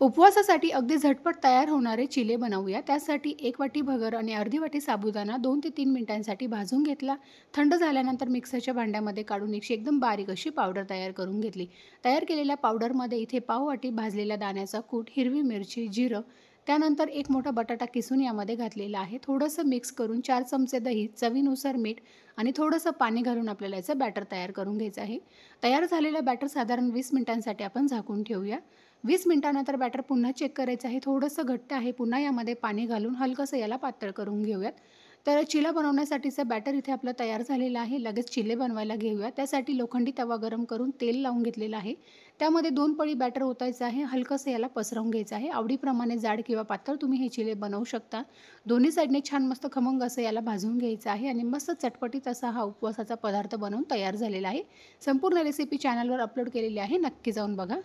उपवासासाठी अगदी झटपट तयार होणारे चिले बनवूया. त्यासाठी 1 वाटी भगर आणि अर्धी वाटी साबुदाणा 2 ते 3 मिनिटांसाठी भाजून घेतला. थंड झाल्यानंतर मिक्सरच्या भांड्यामध्ये काढून एकदम बारीक अशी पावडर तयार करून घेतली. तयार केलेल्या पावडरमध्ये इथे पाव वाटी भाजलेल्या दाण्याचा कूट, हिरवी मिरची, जिरं, त्यानंतर 1 मोठा बटाटा किसून यामध्ये घातलेला आहे. थोडंसं मिक्स करून 4 चमचे दही, चवीनुसार मीठ आणि थोडंसं पाणी घालून आपल्याला याचं बॅटर तयार करून घ्यायचं आहे. तयार झालेलं बॅटर साधारण 20 मिनिटांसाठी आपण झाकून ठेवूया. 20 मिनिटानंतर बॅटर पुन्हा चेक करायचं आहे. थोडंसं घट्ट आहे. पुन्हा यामध्ये पाणी घालून हलकंसं याला पातळ करून घेऊयात. तर चिला बनवण्यासाठीचं बॅटर इथे आपलं तयार झालेलं आहे. लगेच चिले बनवायला घेऊया. त्यासाठी लोखंडी तवा गरम करून तेल लावून घेतलेलं आहे. त्यामध्ये 2 पळी बॅटर ओतायचं आहे. हलकंसं याला पसरवून घ्यायचं आहे. आवडीप्रमाणे जाड किंवा पातळ तुम्ही हे चिले बनवू शकता. दोन्ही साईडने छान मस्त खमंग असं याला भाजून घ्यायचं आहे आणि मस्त चटपटीत असा हा उपवासाचा पदार्थ बनवून तयार झालेला आहे. संपूर्ण रेसिपी चॅनलवर अपलोड केलेली आहे. नक्की जाऊन बघा.